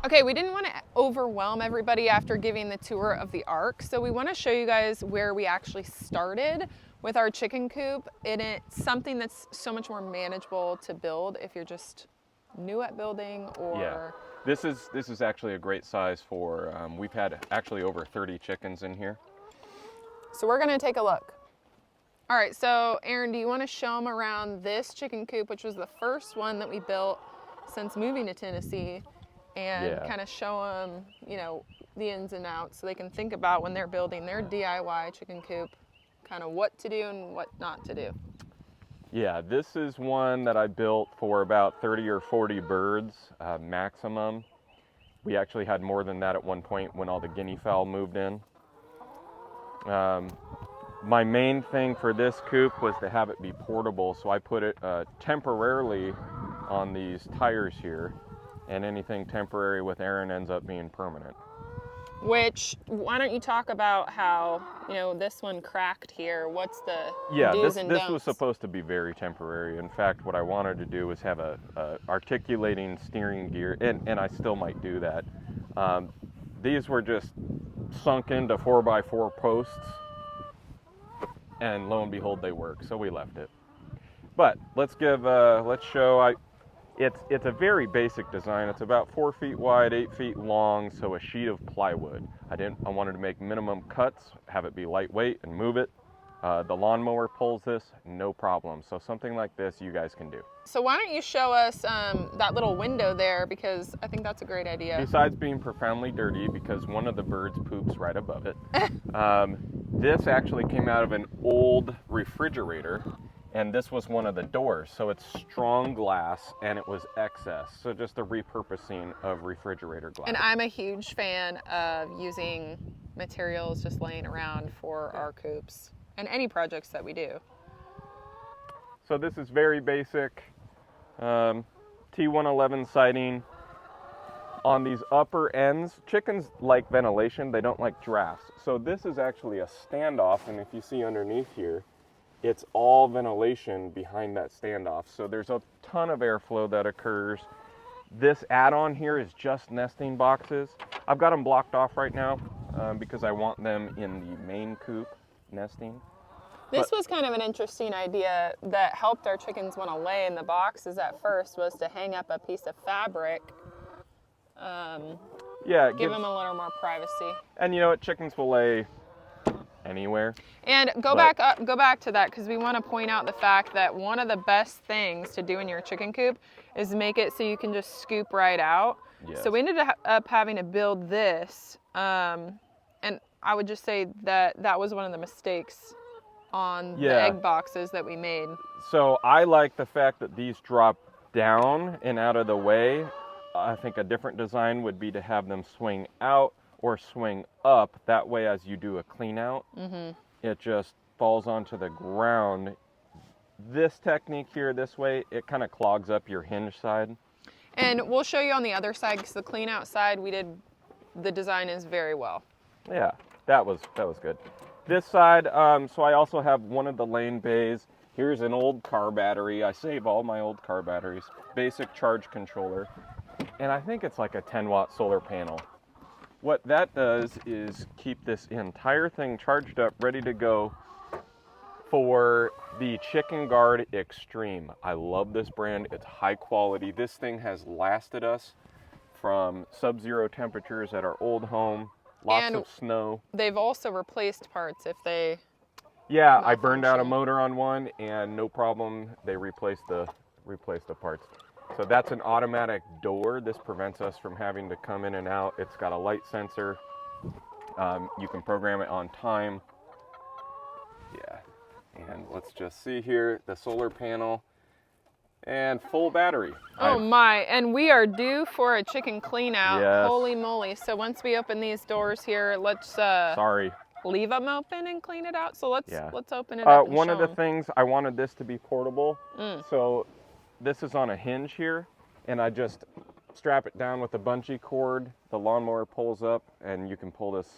Okay, we didn't want to overwhelm everybody after giving the tour of the Ark, so we want to show you guys where we actually started with our chicken coop, and it's something that's so much more manageable to build if you're just new at building or... Yeah, this is actually a great size for, we've had actually over 30 chickens in here. So we're gonna take a look. All right, so Aaron, do you want to show them around this chicken coop, which was the first one that we built since moving to Tennessee, and kind of show them, you know, the ins and outs so they can think about when they're building their DIY chicken coop, kind of what to do and what not to do. Yeah, this is one that I built for about 30 or 40 birds maximum. We actually had more than that at one point when all the guinea fowl moved in. My main thing for this coop was to have it be portable, so I put it temporarily on these tires here, and anything temporary with Aaron ends up being permanent. Which, why don't you talk about how, you know, this one cracked here? What's the do's and this don'ts? was supposed to be very temporary. In fact, what I wanted to do was have a articulating steering gear, and I still might do that. These were just sunk into 4x4 posts, and lo and behold, they work. So we left it. But let's show. It's a very basic design. It's about 4 feet wide, 8 feet long, so a sheet of plywood. I wanted to make minimum cuts, have it be lightweight, and move it. The lawnmower pulls this, no problem. So something like this, you guys can do. So why don't you show us that little window there, because I think that's a great idea. Besides being profoundly dirty, because one of the birds poops right above it, this actually came out of an old refrigerator. And this was one of the doors, so it's strong glass, and it was excess. So just a repurposing of refrigerator glass. And I'm a huge fan of using materials just laying around for our coops and any projects that we do. So this is very basic T111 siding. On these upper ends, chickens like ventilation, they don't like drafts. So this is actually a standoff, and if you see underneath here, it's all ventilation behind that standoff. So there's a ton of airflow that occurs. This add-on here is just nesting boxes. I've got them blocked off right now because I want them in the main coop nesting. This was kind of an interesting idea that helped our chickens want to lay in the boxes at first, was to hang up a piece of fabric. Give them a little more privacy. And you know what, chickens will lay anywhere. And go back to that, because we want to point out the fact that one of the best things to do in your chicken coop is make it so you can just scoop right out. Yes. So we ended up having to build this, and I would just say that that was one of the mistakes on the egg boxes that we made. So I like the fact that these drop down and out of the way. I think a different design would be to have them swing out or swing up. That way, as you do a clean out, it just falls onto the ground. This technique here, this way, it kind of clogs up your hinge side. And we'll show you on the other side, because the clean out side, the design is very well. Yeah, that was good. This side, so I also have one of the lane bays. Here's an old car battery. I save all my old car batteries. Basic charge controller. And I think it's like a 10-watt solar panel. What that does is keep this entire thing charged up, ready to go for the Chicken Guard Extreme. I love this brand. It's high quality. This thing has lasted us from sub-zero temperatures at our old home, lots of snow. They've also replaced parts if they... Yeah, I burned out a motor on one, and no problem, they replaced the parts. So that's an automatic door. This prevents us from having to come in and out. It's got a light sensor. You can program it on time. Yeah, and let's just see here, the solar panel and full battery. Oh my, and we are due for a chicken clean out. Yes. Holy moly. So once we open these doors here, let's leave them open and clean it out. So let's open it up and one of the them. things, I wanted this to be portable. So this is on a hinge here, and I just strap it down with a bungee cord. The lawnmower pulls up, and you can pull this,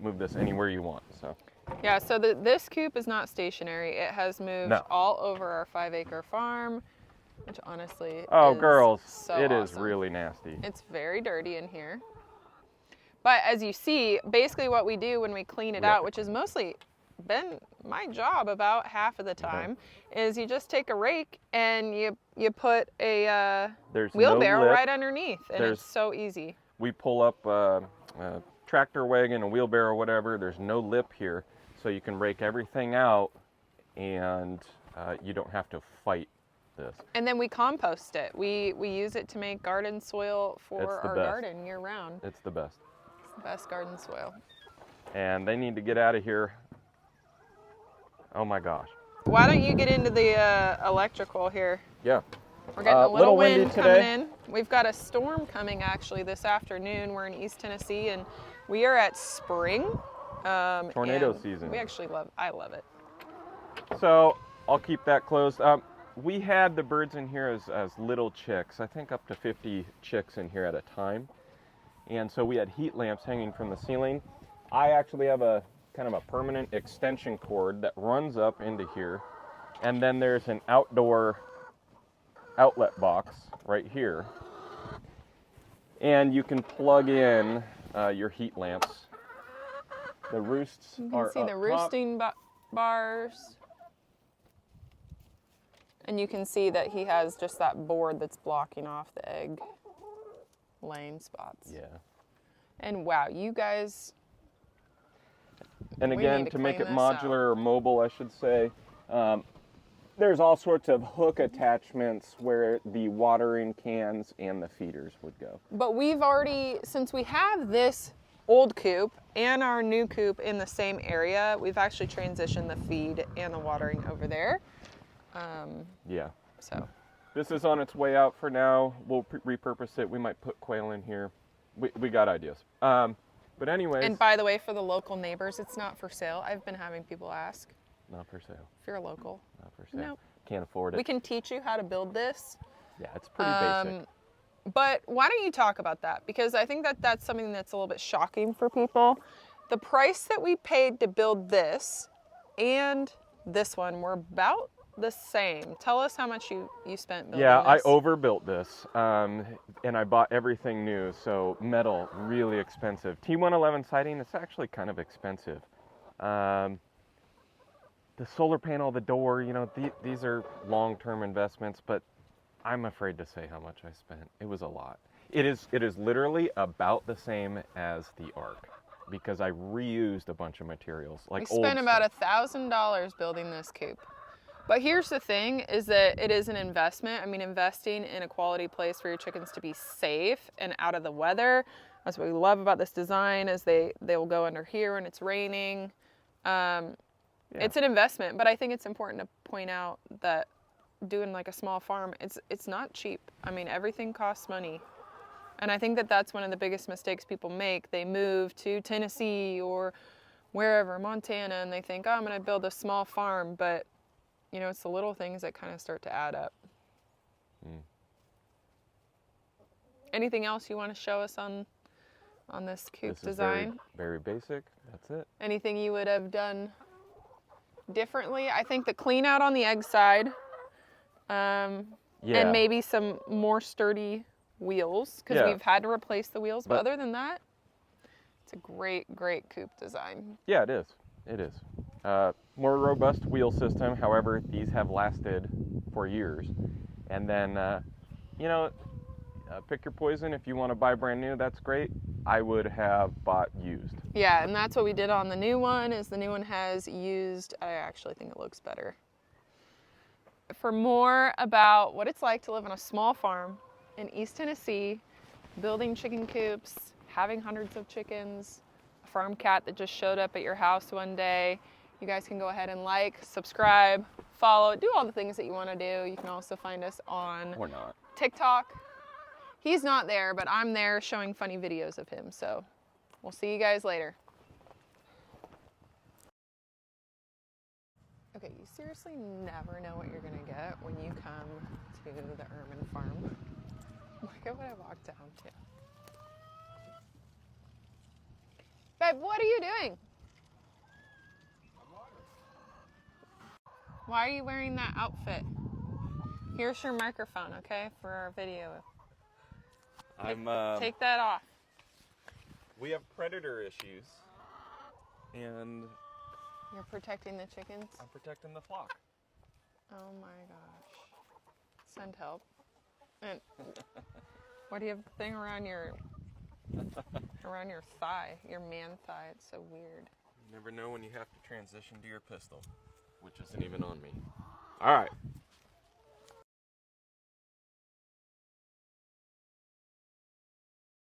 move this anywhere you want. So. Yeah, so this coop is not stationary. It has moved all over our 5-acre farm. which honestly Oh, is girls, so it is awesome. really nasty. It's very dirty in here. But as you see, basically what we do when we clean it out, which has mostly been my job about half of the time, is you just take a rake and you put a wheelbarrow right underneath, and it's so easy. We pull up a tractor wagon, a wheelbarrow, whatever. There's no lip here, so you can rake everything out, and you don't have to fight this. And then we compost it. We use it to make garden soil for our garden year round. It's the best. It's the best garden soil. And they need to get out of here. Oh my gosh. Why don't you get into the electrical here? Yeah. We're getting a little wind coming in. We've got a storm coming actually this afternoon. We're in East Tennessee and we are at spring. Tornado season. I love it. So I'll keep that closed. We had the birds in here as little chicks. I think up to 50 chicks in here at a time. And so we had heat lamps hanging from the ceiling. I actually have a kind of a permanent extension cord that runs up into here. And then there's an outdoor outlet box right here. And you can plug in your heat lamps. The roosts you are can see the roosting bars. And you can see that he has just that board that's blocking off the egg laying spots. Yeah. And wow, you guys. And again, to make it modular or mobile, I should say, there's all sorts of hook attachments where the watering cans and the feeders would go. But we've already, since we have this old coop and our new coop in the same area, we've actually transitioned the feed and the watering over there. Yeah. So. This is on its way out for now. We'll repurpose it. We might put quail in here. We got ideas. But anyways. And by the way, for the local neighbors, it's not for sale. I've been having people ask. Not for sale. If you're a local. Not for sale. Nope. Can't afford it. We can teach you how to build this. Yeah, it's pretty basic. But why don't you talk about that? Because I think that that's something that's a little bit shocking for people. The price that we paid to build this and this one were about the same. Tell us how much you spent building this. I overbuilt this, and I bought everything new. So metal, really expensive. T111 siding, it's actually kind of expensive. The solar panel, the door, these are long-term investments, but I'm afraid to say how much I spent. It was a lot. It is literally about the same as the Ark because I reused a bunch of materials. We spent about $1,000 building this coop. But here's the thing, is that it is an investment. I mean, investing in a quality place for your chickens to be safe and out of the weather. That's what we love about this design, is they will go under here when it's raining. It's an investment, but I think it's important to point out that doing like a small farm, it's not cheap. I mean, everything costs money. And I think that that's one of the biggest mistakes people make. They move to Tennessee or wherever, Montana, and they think, oh, I'm going to build a small farm, but it's the little things that kind of start to add up. Anything else you want to show us on this coop design? This is very basic. That's it. Anything you would have done differently? I think the clean out on the egg side, and maybe some more sturdy wheels, because we've had to replace the wheels. But other than that, it's a great, great coop design. Yeah, it is. It is. More robust wheel system. However, these have lasted for years. And then, pick your poison. If you want to buy brand new, that's great. I would have bought used. Yeah, and that's what we did on the new one, is the new one has used. I actually think it looks better. For more about what it's like to live on a small farm in East Tennessee, building chicken coops, having hundreds of chickens, a farm cat that just showed up at your house one day, you guys can go ahead and like, subscribe, follow, do all the things that you want to do. You can also find us on TikTok. He's not there, but I'm there showing funny videos of him. So we'll see you guys later. Okay, you seriously never know what you're going to get when you come to the Ermine farm. Look at what I walked down to. Babe, what are you doing? Why are you wearing that outfit? Here's your microphone, okay, for our video. I'm. Take that off. We have predator issues, and You're protecting the chickens? I'm protecting the flock. Oh my gosh. Send help. And why do you have the thing around your thigh, your man thigh? It's so weird. You never know when you have to transition to your pistol, which isn't even on me. All right.